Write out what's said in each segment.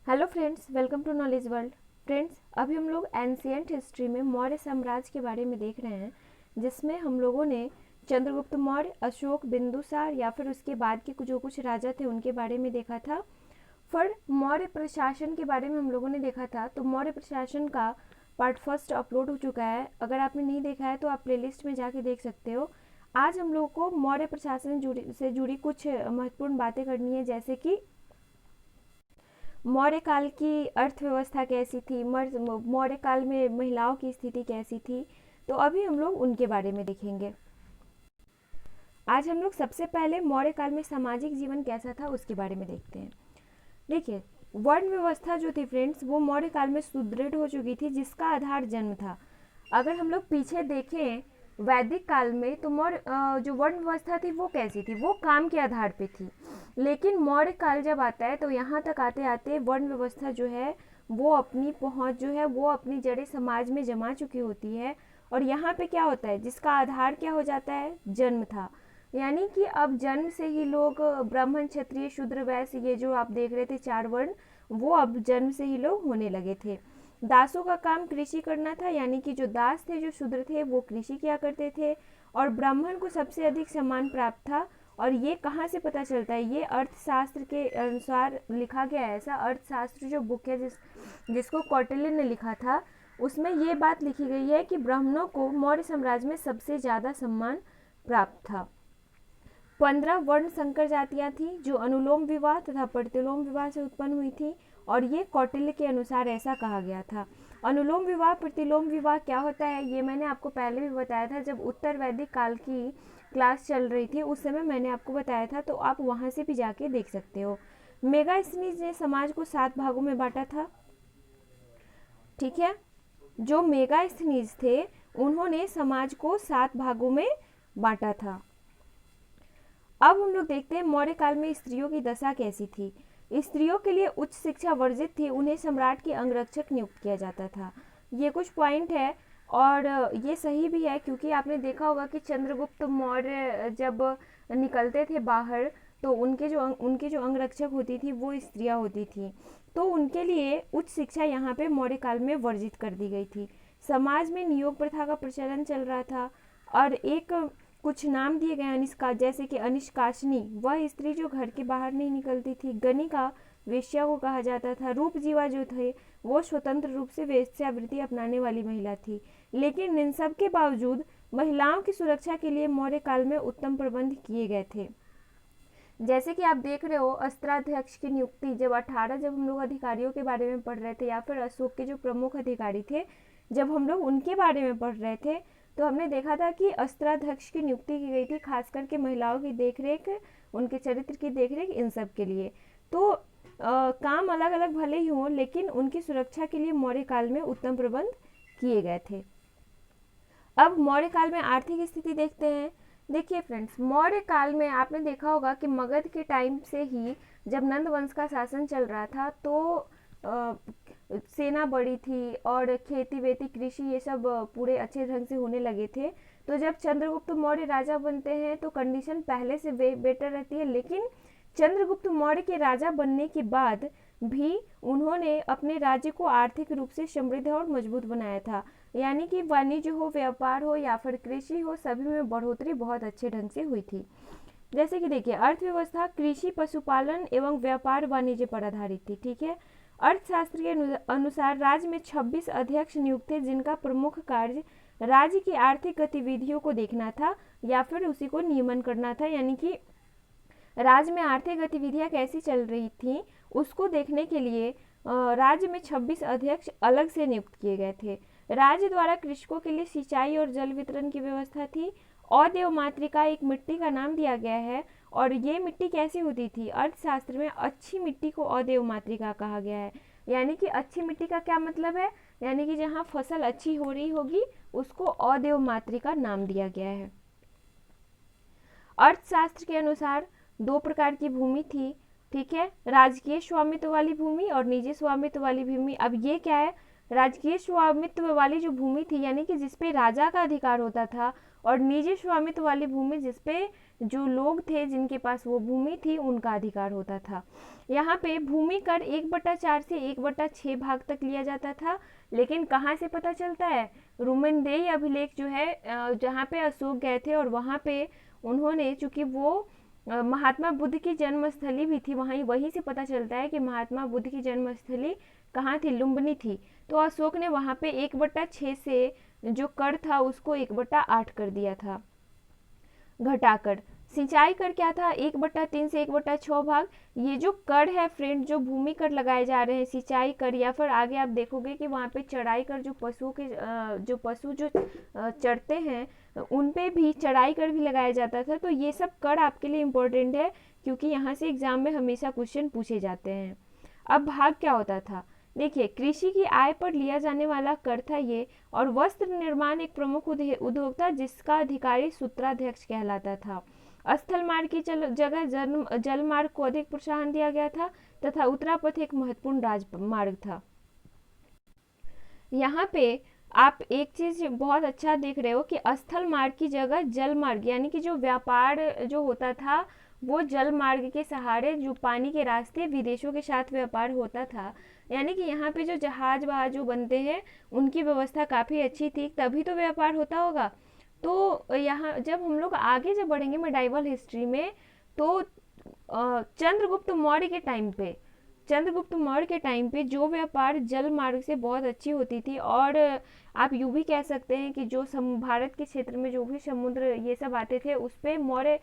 Hello friends, welcome to knowledge world. Friends, अभी हम लोग एंशियंट हिस्ट्री में मौर्य साम्राज्य के बारे में देख रहे हैं, जिसमें हम लोगों ने चंद्रगुप्त मौर्य, अशोक, बिंदुसार या फिर उसके बाद के जो कुछ राजा थे उनके बारे में देखा था। फिर मौर्य प्रशासन के बारे में हम लोगों ने देखा था। तो मौर्य प्रशासन का पार्ट फर्स्ट अपलोड हो चुका है। अगर आपने नहीं देखा है तो आप प्लेलिस्ट में जाके देख सकते हो। आज हम लोग को मौर्य प्रशासन से जुड़ी कुछ महत्वपूर्ण बातें करनी है, जैसे कि मौर्य काल की अर्थव्यवस्था कैसी थी, मौर्य काल में महिलाओं की स्थिति कैसी थी। तो अभी हम लोग उनके बारे में देखेंगे। आज हम लोग सबसे पहले मौर्य काल में सामाजिक जीवन कैसा था उसके बारे में देखते हैं। देखिए, वर्ण व्यवस्था जो थी फ्रेंड्स, वो मौर्य काल में सुदृढ़ हो चुकी थी, जिसका आधार जन्म था। अगर हम लोग पीछे देखें वैदिक काल में, तो मौर्य जो वर्ण व्यवस्था थी वो कैसी थी, वो काम के आधार पे थी। लेकिन मौर्य काल जब आता है तो यहाँ तक आते आते वर्ण व्यवस्था जो है वो अपनी पहुँच जो है वो अपनी जड़ें समाज में जमा चुकी होती है। और यहाँ पे क्या होता है, जिसका आधार क्या हो जाता है, जन्म था। यानी कि अब जन्म से ही लोग ब्राह्मण, क्षत्रिय, शूद्र, वैश्य, ये जो आप देख रहे थे चार वर्ण, वो अब जन्म से ही लोग होने लगे थे। दासों का काम कृषि करना था, यानी कि जो दास थे, जो शूद्र थे, वो कृषि किया करते थे। और ब्राह्मण को सबसे अधिक सम्मान प्राप्त था। और ये कहाँ से पता चलता है, ये अर्थशास्त्र के अनुसार लिखा गया है। ऐसा अर्थशास्त्र जो बुक है जिसको कौटिल्य ने लिखा था, उसमें ये बात लिखी गई है कि ब्राह्मणों को मौर्य साम्राज्य में सबसे ज़्यादा सम्मान प्राप्त था। 15 वर्ण संकर जातियां थी, जो अनुलोम विवाह तथा प्रतिलोम विवाह से उत्पन्न हुई थी। और ये कौटिल्य के अनुसार ऐसा कहा गया था। अनुलोम विवाह, प्रतिलोम विवाह क्या होता है, ये मैंने आपको पहले भी बताया था, जब उत्तर वैदिक काल की क्लास चल रही थी उस समय मैंने आपको बताया था, तो आप वहाँ से भी जाके देख सकते हो। मेगास्थनीज ने समाज को 7 भागों में बांटा था। ठीक है, जो मेगास्थनीज थे उन्होंने समाज को 7 भागों में बांटा था। अब हम लोग देखते हैं मौर्य काल में स्त्रियों की दशा कैसी थी। स्त्रियों के लिए उच्च शिक्षा वर्जित थी, उन्हें सम्राट की अंगरक्षक नियुक्त किया जाता था। ये कुछ पॉइंट है और ये सही भी है, क्योंकि आपने देखा होगा कि चंद्रगुप्त मौर्य जब निकलते थे बाहर, तो उनके जो अंगरक्षक होती थी वो स्त्रियां होती थी। तो उनके लिए उच्च शिक्षा यहाँ पे मौर्य काल में वर्जित कर दी गई थी। समाज में नियोग प्रथा का प्रचलन चल रहा था। और एक कुछ नाम दिए गए अनिष्का, जैसे कि अनिष्काशनी, वह स्त्री जो घर के बाहर नहीं निकलती थी। गणिका, वेश्या को कहा जाता था। रूपजीवा जो थे वो स्वतंत्र रूप से वेश्यावृत्ति अपनाने वाली महिला थी। लेकिन इन सब के बावजूद महिलाओं की सुरक्षा के लिए मौर्य काल में उत्तम प्रबंध किए गए थे। जैसे कि आप देख रहे हो, अस्त्राध्यक्ष की नियुक्ति, जब हम लोग अधिकारियों के बारे में पढ़ रहे थे, या फिर अशोक के जो प्रमुख अधिकारी थे, जब हम लोग उनके बारे में पढ़ रहे थे, तो हमने देखा था कि अस्त्राध्यक्ष की नियुक्ति की गई थी, खास करके महिलाओं की देखरेख, उनके चरित्र की देखरेख, इन सब के लिए। तो काम अलग अलग भले ही हों, लेकिन उनकी सुरक्षा के लिए मौर्य काल में उत्तम प्रबंध किए गए थे। अब मौर्य काल में आर्थिक स्थिति देखते हैं। देखिए फ्रेंड्स, मौर्य काल में आपने देखा होगा कि मगध के टाइम से ही, जब नंद वंश का शासन चल रहा था, तो सेना बड़ी थी और खेती वेती, कृषि, ये सब पूरे अच्छे ढंग से होने लगे थे। तो जब चंद्रगुप्त मौर्य राजा बनते हैं तो कंडीशन पहले से बेटर रहती है। लेकिन चंद्रगुप्त मौर्य के राजा बनने के बाद भी उन्होंने अपने राज्य को आर्थिक रूप से समृद्ध और मजबूत बनाया था। यानी कि वाणिज्य हो, व्यापार हो या फिर कृषि हो, सभी में बढ़ोतरी बहुत अच्छे ढंग से हुई थी। जैसे कि देखिए, अर्थव्यवस्था कृषि, पशुपालन एवं व्यापार वाणिज्य पर आधारित थी। ठीक है, अर्थशास्त्र के अनुसार राज्य में 26 अध्यक्ष नियुक्त थे, जिनका प्रमुख कार्य राज्य की आर्थिक गतिविधियों को देखना था या फिर उसी को नियमन करना था। यानी कि राज्य में आर्थिक गतिविधियां कैसी चल रही थी उसको देखने के लिए राज्य में 26 अध्यक्ष अलग से नियुक्त किए गए थे। राज्य द्वारा कृषकों के लिए सिंचाई और जल वितरण की व्यवस्था थी। औदेव मातृका एक मिट्टी का नाम दिया गया है। और ये मिट्टी कैसी होती थी, अर्थशास्त्र में अच्छी मिट्टी को औदेव मातृका कहा गया है। यानी कि अच्छी मिट्टी का क्या मतलब है, यानी कि जहाँ फसल अच्छी हो रही होगी उसको औदेव मातृका नाम दिया गया है। अर्थशास्त्र के अनुसार 2 प्रकार की भूमि थी। ठीक है, राजकीय स्वामित्व वाली भूमि और निजी स्वामित्व वाली भूमि। अब ये क्या है, राजकीय स्वामित्व वाली जो भूमि थी, यानी कि जिसपे राजा का अधिकार होता था, और निजी स्वामित्व वाली भूमि जिसपे जो लोग थे जिनके पास वो भूमि थी उनका अधिकार होता था। यहाँ पे भूमि कर 1/4 से 1/6 भाग तक लिया जाता था। लेकिन कहाँ से पता चलता है? रुमेनदेही अभिलेख जो है, जहाँ पे अशोक गए थे और वहाँ पे उन्होंने, चूंकि वो महात्मा बुद्ध की जन्मस्थली भी थी, वहीं से पता चलता है कि महात्मा बुद्ध की जन्मस्थली कहाँ थी? लुम्बिनी थी। तो अशोक ने वहाँ पे 1/6 से जो कर था उसको 1/8 कर दिया था घटाकर। सिंचाई कर क्या था? 1/3 से 1/6 भाग। ये जो कर है फ्रेंड, जो भूमि कर लगाए जा रहे हैं, सिंचाई कर, या फिर आगे आप देखोगे कि वहाँ पे चढ़ाई कर, जो पशु जो चढ़ते हैं उन पे भी चढ़ाई कर भी लगाया जाता था। तो ये सब कर आपके लिए इम्पोर्टेंट है, क्योंकि यहाँ से एग्जाम में हमेशा क्वेश्चन पूछे जाते हैं। अब भाग क्या होता था? देखिए, कृषि की आय पर लिया जाने वाला कर था ये। और वस्त्र निर्माण एक प्रमुख उद्योग था, जिसका अधिकारी सूत्राध्यक्ष कहलाता था। स्थल मार्ग की जगह जल मार्ग को अधिक प्रोत्साहन दिया गया था, तथा उत्तरापथ एक महत्वपूर्ण राजमार्ग था। यहाँ पे आप एक चीज बहुत अच्छा देख रहे हो कि स्थल मार्ग की जगह जल मार्ग, यानी कि जो व्यापार जो होता था वो जल मार्ग के सहारे, जो पानी के रास्ते विदेशों के साथ व्यापार होता था। यानी कि यहाँ पे जो जहाज वहाज जो बनते हैं उनकी व्यवस्था काफ़ी अच्छी थी, तभी तो व्यापार होता होगा। तो यहाँ जब हम लोग आगे जब बढ़ेंगे मेडाइवल हिस्ट्री में, तो चंद्रगुप्त मौर्य के टाइम पे जो व्यापार जल मार्ग से बहुत अच्छी होती थी। और आप यूँ भी कह सकते हैं कि जो भारत के क्षेत्र में जो भी समुद्र ये सब आते थे उस पे मौर्य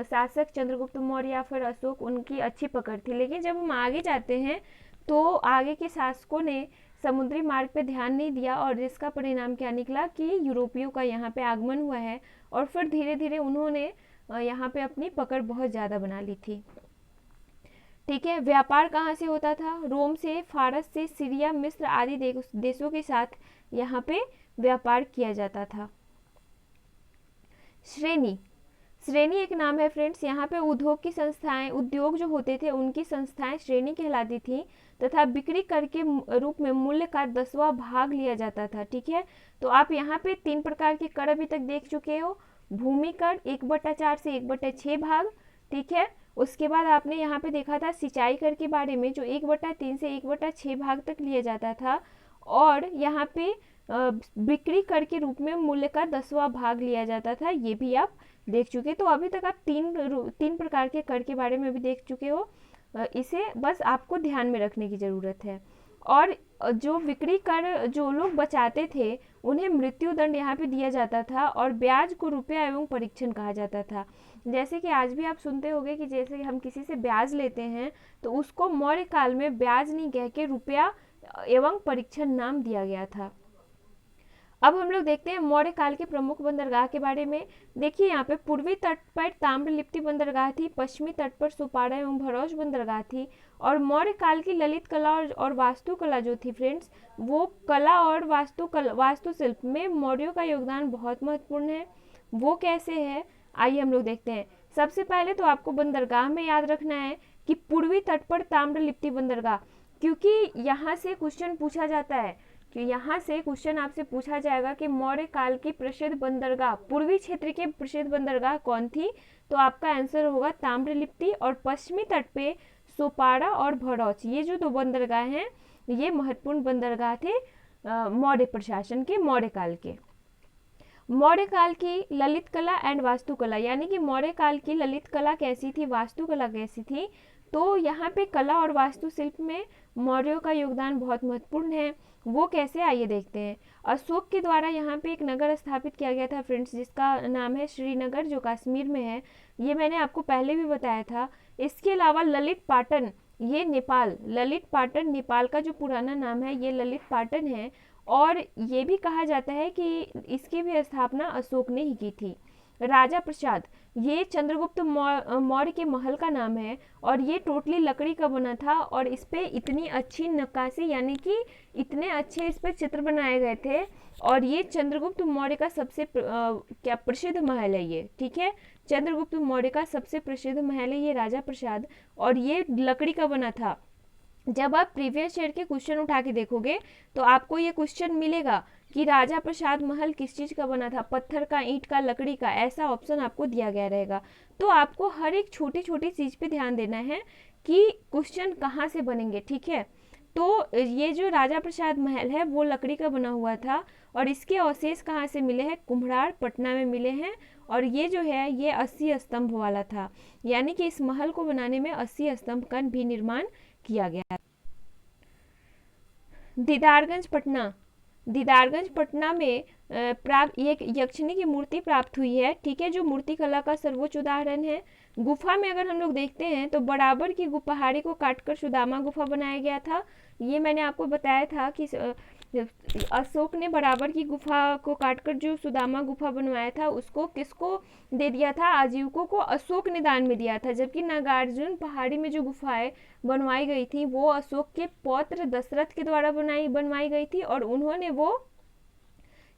शासक चंद्रगुप्त मौर्य या फिर अशोक, उनकी अच्छी पकड़ थी। लेकिन जब हम आगे जाते हैं तो आगे के शासकों ने समुद्री मार्ग पे ध्यान नहीं दिया, और जिसका परिणाम क्या निकला कि यूरोपियों का यहाँ पे आगमन हुआ है, और फिर धीरे धीरे उन्होंने यहाँ पे अपनी पकड़ बहुत ज़्यादा बना ली थी। ठीक है, व्यापार कहाँ से होता था? रोम से, फारस से, सीरिया, मिस्र आदि देशों के साथ यहाँ पे व्यापार किया जाता था। श्रेणी एक नाम है फ्रेंड्स। यहाँ पे उद्योग जो होते थे उनकी संस्थाएं श्रेणी कहलाती थी, तथा बिक्री कर के रूप में मूल्य का 10वां भाग लिया जाता था। ठीक है, तो आप यहाँ पे 3 प्रकार के कर अभी तक देख चुके हो। भूमि कर 1/4 से 1/6 भाग। ठीक है, उसके बाद आपने यहाँ पे देखा था सिंचाई कर के बारे में, जो 1/3 से 1/6 भाग तक लिया जाता था। और यहाँ पे बिक्री कर के रूप में मूल्य का 10वां भाग लिया जाता था, ये भी आप देख चुके। तो अभी तक आप तीन प्रकार के कर के बारे में भी देख चुके हो। इसे बस आपको ध्यान में रखने की ज़रूरत है। और जो बिक्री कर जो लोग बचाते थे उन्हें मृत्यु दंड यहाँ पे दिया जाता था, और ब्याज को रुपया एवं परीक्षण कहा जाता था। जैसे कि आज भी आप सुनते होंगे कि जैसे हम किसी से ब्याज लेते हैं तो उसको मौर्य काल में ब्याज नहीं कह के रुपया एवं परीक्षण नाम दिया गया था। अब हम लोग देखते हैं मौर्य काल के प्रमुख बंदरगाह के बारे में। देखिए, यहाँ पे पूर्वी तट पर ताम्रलिप्ति बंदरगाह थी, पश्चिमी तट पर सुपारा एवं भरौज बंदरगाह थी। और मौर्य काल की ललित कला और वास्तुकला जो थी फ्रेंड्स, वो कला और वास्तुशिल्प में मौर्यों का योगदान बहुत महत्वपूर्ण है। वो कैसे है, आइए हम लोग देखते हैं। सबसे पहले तो आपको बंदरगाह में याद रखना है कि पूर्वी तट पर ताम्रलिप्ति बंदरगाह, क्योंकि यहाँ से क्वेश्चन पूछा जाता है कि यहाँ से क्वेश्चन आपसे पूछा जाएगा कि मौर्य काल की प्रसिद्ध बंदरगाह, पूर्वी क्षेत्र के प्रसिद्ध बंदरगाह कौन थी? तो आपका आंसर होगा ताम्रलिप्ति। और पश्चिमी तट पे सोपारा और भरौच, ये जो 2 बंदरगाह हैं ये महत्वपूर्ण बंदरगाह थे मौर्य प्रशासन के, मौर्य काल के। मौर्य काल की ललित कला एंड वास्तुकला, यानी कि मौर्य काल की ललित कला कैसी थी, वास्तुकला कैसी थी? तो यहाँ पे कला और वास्तुशिल्प में मौर्यों का योगदान बहुत महत्वपूर्ण है। वो कैसे, आइए देखते हैं। अशोक के द्वारा यहाँ पे एक नगर स्थापित किया गया था फ्रेंड्स, जिसका नाम है श्रीनगर, जो कश्मीर में है। ये मैंने आपको पहले भी बताया था। इसके अलावा ललित पाटन, ये ललित पाटन नेपाल का जो पुराना नाम है, ये ललित पाटन है। और ये भी कहा जाता है कि इसकी भी स्थापना अशोक ने ही की थी। राजा प्रसाद, ये चंद्रगुप्त मौर्य के महल का नाम है, और ये टोटली लकड़ी का बना था। और इस पे इतनी अच्छी नक्काशी, यानी कि इतने अच्छे इस पे चित्र बनाए गए थे। और ये चंद्रगुप्त मौर्य का सबसे क्या प्रसिद्ध महल है ये। ठीक है, चंद्रगुप्त मौर्य का सबसे प्रसिद्ध महल है ये राजा प्रसाद, और ये लकड़ी का बना था। जब आप प्रीवियस ईयर के क्वेश्चन उठा के देखोगे तो आपको ये क्वेश्चन मिलेगा कि राजा प्रसाद महल किस चीज़ का बना था, पत्थर का, ईंट का, लकड़ी का, ऐसा ऑप्शन आपको दिया गया रहेगा। तो आपको हर एक छोटी छोटी चीज़ पे ध्यान देना है कि क्वेश्चन कहाँ से बनेंगे, ठीक है। तो ये जो राजा प्रसाद महल है वो लकड़ी का बना हुआ था और इसके अवशेष कहाँ से मिले हैं, कुम्हरार पटना में मिले हैं। और ये जो है ये 80 स्तंभ वाला था, यानी कि इस महल को बनाने में 80 स्तंभ का भी निर्माण किया गया। दीदारगंज पटना, दीदारगंज पटना में प्राप्त एक यक्षिणी की मूर्ति प्राप्त हुई है, ठीक है, जो मूर्ति कला का सर्वोच्च उदाहरण है। गुफा में अगर हम लोग देखते हैं तो बराबर की पहाड़ी को काटकर सुदामा गुफा बनाया गया था। ये मैंने आपको बताया था कि अशोक ने बराबर की गुफा को काटकर जो सुदामा गुफा बनवाया था उसको किसको दे दिया था, आजीविकों को अशोक ने दान में दिया था। जबकि नागार्जुन पहाड़ी में जो गुफाएं बनवाई गई थी वो अशोक के पौत्र दशरथ के द्वारा बनवाई गई थी और उन्होंने वो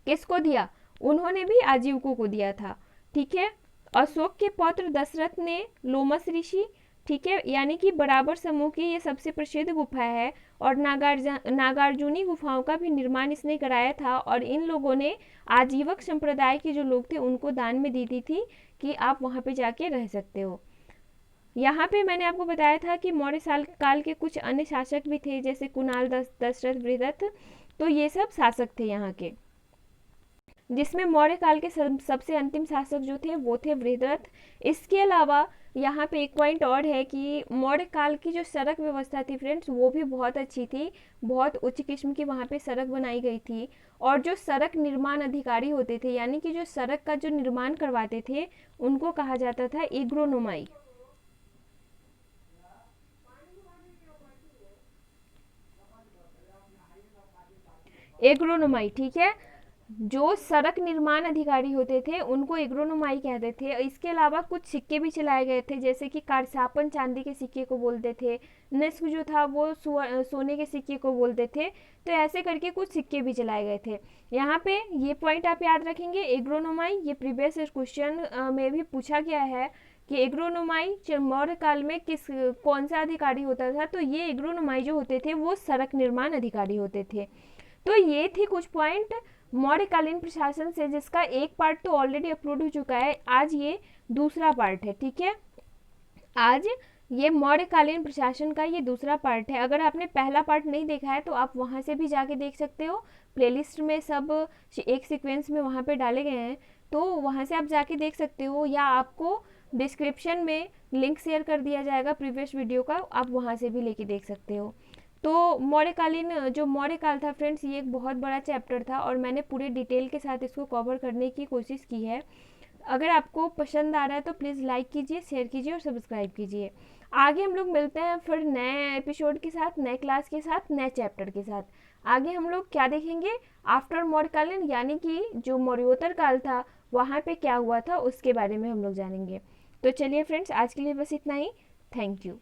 किसको दिया, उन्होंने भी आजीविकों को दिया था, ठीक है। अशोक के पौत्र दशरथ ने लोमस ऋषि, ठीक है, यानी कि बराबर समूह की ये सबसे प्रसिद्ध गुफा है और नागार्जुनी गुफाओं का भी निर्माण इसने कराया था और इन लोगों ने आजीवक संप्रदाय के जो लोग थे उनको दान में दी थी कि आप वहाँ पे जाके रह सकते हो। यहाँ पे मैंने आपको बताया था कि मौर्य काल के कुछ अन्य शासक भी थे जैसे कुणाल, दशरथ, बृहदत्त, तो ये सब शासक थे यहाँ के, जिसमें मौर्य काल के सबसे अंतिम शासक जो थे वो थे बृहदत्त। इसके अलावा यहाँ पे एक पॉइंट और है कि मौर्य काल की जो सड़क व्यवस्था थी फ्रेंड्स वो भी बहुत अच्छी थी, बहुत उच्च किस्म की वहाँ पे सड़क बनाई गई थी। और जो सड़क निर्माण अधिकारी होते थे यानी कि जो सड़क का जो निर्माण करवाते थे उनको कहा जाता था एग्रोनोमाई। एग्रोनोमाई, ठीक है, जो सड़क निर्माण अधिकारी होते थे उनको एग्रोनोमाई कहते थे। इसके अलावा कुछ सिक्के भी चलाए गए थे जैसे कि कारसापन चांदी के सिक्के को बोलते थे, निस्क जो था वो सोने के सिक्के को बोलते थे। तो ऐसे करके कुछ सिक्के भी चलाए गए थे। यहाँ पे ये पॉइंट आप याद रखेंगे, एग्रोनोमाई, ये प्रीवियस क्वेश्चन में भी पूछा गया है कि एग्रोनोमाई मौर्य काल में कौन सा अधिकारी होता था। तो ये एग्रोनोमाई जो होते थे वो सड़क निर्माण अधिकारी होते थे। तो ये थी कुछ पॉइंट मौर्यकालीन प्रशासन से, जिसका एक पार्ट तो ऑलरेडी अपलोड हो चुका है, आज ये दूसरा पार्ट है, ठीक है। आज ये मौर्यकालीन प्रशासन का ये दूसरा पार्ट है। अगर आपने पहला पार्ट नहीं देखा है तो आप वहाँ से भी जाके देख सकते हो, प्लेलिस्ट में सब एक सीक्वेंस में वहाँ पे डाले गए हैं, तो वहाँ से आप जाके देख सकते हो, या आपको डिस्क्रिप्शन में लिंक शेयर कर दिया जाएगा प्रीवियस वीडियो का, आप वहाँ से भी लेके देख सकते हो। तो मौर्यकालीन जो मौर्य काल था फ्रेंड्स ये एक बहुत बड़ा चैप्टर था और मैंने पूरे डिटेल के साथ इसको कवर करने की कोशिश की है। अगर आपको पसंद आ रहा है तो प्लीज़ लाइक कीजिए, शेयर कीजिए और सब्सक्राइब कीजिए। आगे हम लोग मिलते हैं फिर नए एपिसोड के साथ, नए क्लास के साथ, नए चैप्टर के साथ। आगे हम लोग क्या देखेंगे, आफ्टर मौर्यकालीन, यानी कि जो मौर्योत्तर काल था वहाँ पे क्या हुआ था उसके बारे में हम लोग जानेंगे। तो चलिए फ्रेंड्स, आज के लिए बस इतना ही। Thank you.